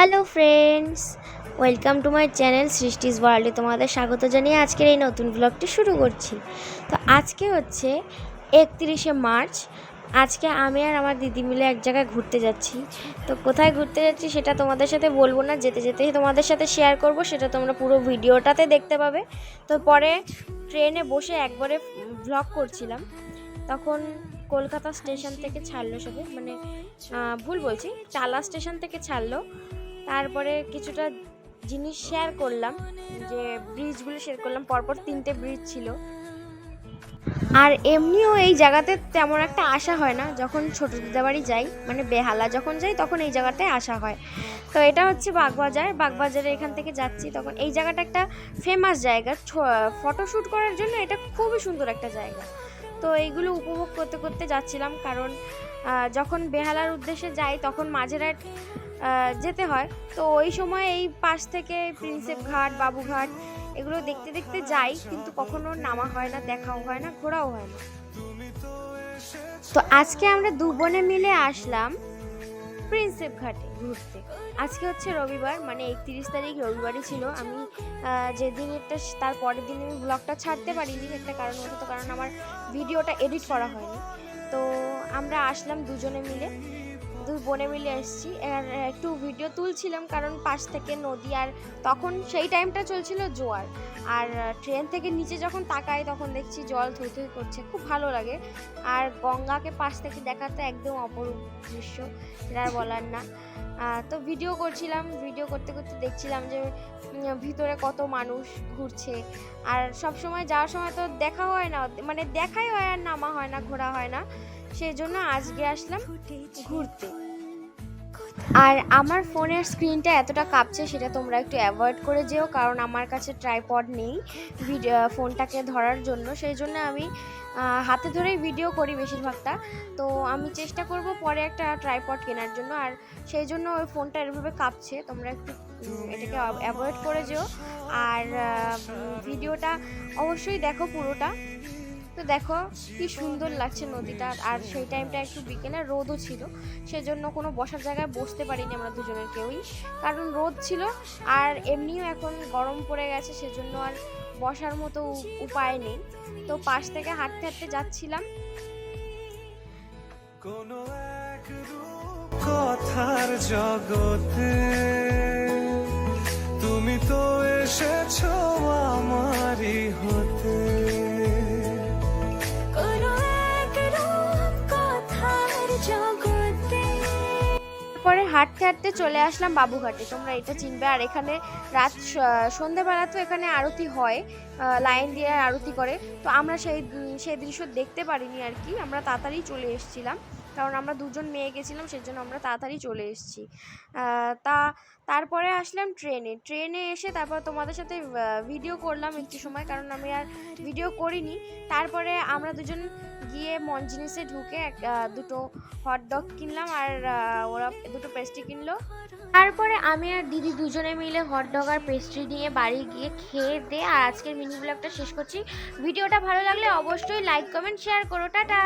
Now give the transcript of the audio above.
Hello friends, welcome to my channel Srishti's ওয়ার্ল্ডে তোমাদের স্বাগত জানিয়ে আজকের এই নতুন ব্লগটি শুরু করছি। তো আজকে হচ্ছে 31শে মার্চ। আজকে আমি আর আমার দিদি মিলে এক জায়গায় ঘুরতে যাচ্ছি। তো কোথায় ঘুরতে যাচ্ছি সেটা তোমাদের সাথে বলবো না, যেতে যেতে তোমাদের সাথে শেয়ার করব, সেটা তোমরা পুরো ভিডিওটাতে দেখতে পাবে। তো পরে ট্রেনে বসে একবারে ব্লগ করছিলাম, তখন কলকাতা স্টেশন থেকে ছাড়লো সবে, মানে ভুল বলছি, টালা স্টেশন থেকে ছাড়লো। তারপরে কিছুটা জিনিস শেয়ার করলাম, যে ব্রিজগুলো শেয়ার করলাম। পরপর 3টে ব্রিজ ছিল। আর এমনিও এই জায়গাতে তেমন একটা আসা হয় না, যখন ছোটো দিদাবাড়ি যাই, মানে বেহালা যখন যাই তখন এই জায়গাটায় আসা হয়। তো এটা হচ্ছে বাগবাজারে এখান থেকে যাচ্ছি। তখন এই জায়গাটা একটা ফেমাস জায়গা, ফটোশ্যুট করার জন্য এটা খুবই সুন্দর একটা জায়গা। তো এইগুলো উপভোগ করতে করতে যাচ্ছিলাম, কারণ যখন বেহালার উদ্দেশ্যে যাই তখন মাঝেরহাট যেতে হয়। তো ওই সময় এই পাশ থেকে প্রিন্সেপ ঘাট, বাবুঘাট এগুলো দেখতে দেখতে যাই, কিন্তু কখনো নামা হয় না, দেখাও হয় না, ঘোরাও হয় না। তো আজকে আমরা দু বোনে মিলে আসলাম প্রিন্সেপ ঘাটে ঘুরতে। আজকে হচ্ছে রবিবার, মানে 31 তারিখ রবিবারই ছিল। আমি যেদিন একটা তার পরের দিন আমি ব্লগটা ছাড়তে পারিনি একটা কারণবশত, কারণ আমার ভিডিওটা এডিট করা হয়নি। তো আমরা আসলাম দুজনে মিলে, দুই বোনে মিলে এসেছি। আর একটু ভিডিও তুলছিলাম, কারণ পাশ থেকে নদী, আর তখন সেই টাইমটা চলছিল জোয়ার। আর ট্রেন থেকে নিচে যখন তাকাই তখন দেখছি জল থই থই করছে, খুব ভালো লাগে। আর গঙ্গাকে পাশ থেকে দেখাতে একদম অপরূপ দৃশ্য, সেটা আর বলার না। তো ভিডিও করছিলাম, ভিডিও করতে করতে দেখছিলাম যে ভিতরে কত মানুষ ঘুরছে। আর সব সময় যাওয়ার সময় তো দেখা হয় না, মানে দেখাই হয় আর নামা হয় না, ঘোরা হয় না। সেই জন্য আজকে আসলাম ঘুরতে। আর আমার ফোনের স্ক্রিনটা এতটা কাঁপছে সেটা তোমরা একটু অ্যাভয়েড করে যেও, কারণ আমার কাছে ট্রাইপড নেই ফোনটাকে ধরার জন্য। সেই জন্য আমি হাতে ধরেই ভিডিও করি বেশিরভাগটা। তো আমি চেষ্টা করব পরে একটা ট্রাইপড কেনার জন্য, আর সেই জন্য ওই ফোনটা এভাবে কাঁপছে। তোমরা একটু এটাকে অ্যাভয়েড করে যেও। আর ভিডিওটা অবশ্যই দেখো পুরোটা। তো দেখো কি সুন্দর লাগছে নদীটা। আর সেই টাইমটা একটু বিকেলে রোদও ছিল, সেজন্য কোনো বসার জায়গায় বসতে পারিনি আমরা দুজনের কেউই, কারণ রোদ ছিল। আর এমনিও এখন গরম পড়ে গেছে, সেজন্য আর বসার মতো উপায় নেই। তো পাশ থেকে হাঁটতে হাঁটতে যাচ্ছিলাম। কোনো এক কথার জগতে তুমি তো এসেছো আমারই হতে। পরে হাঁটতে হাঁটতে চলে আসলাম বাবুঘাটে। তোমরা এটা চিনবে। আর এখানে রাত সন্ধ্যেবেলা তো এখানে আরতি হয়, লাইন দিয়ে আরতি করে। তো আমরা সেই দৃশ্য দেখতে পারিনি আর কি, আমরা তাড়াতাড়ি চলে এসেছিলাম, কারণ আমরা দুজন মেয়ে গেছিলাম, সেজন্য আমরা তাড়াতাড়ি চলে এসেছি। তারপরে আসলাম ট্রেনে এসে তারপর তোমাদের সাথে ভিডিও করলাম একটু সময়, কারণ আমি আর ভিডিও করিনি। তারপরে আমরা দুজন গিয়ে মনজিনিসে ঢুকে দুটো হটডগ কিনলাম, আর ওরা দুটো পেস্ট্রি কিনলো। তারপরে আমি আর দিদি দুজনে মিলে হটডগ আর পেস্ট্রি নিয়ে বাড়ি গিয়ে খেয়ে দিয়ে আর আজকের মিনি ব্লগটা শেষ করছি। ভিডিওটা ভালো লাগলে অবশ্যই লাইক, কমেন্ট, শেয়ার করো। টাটা।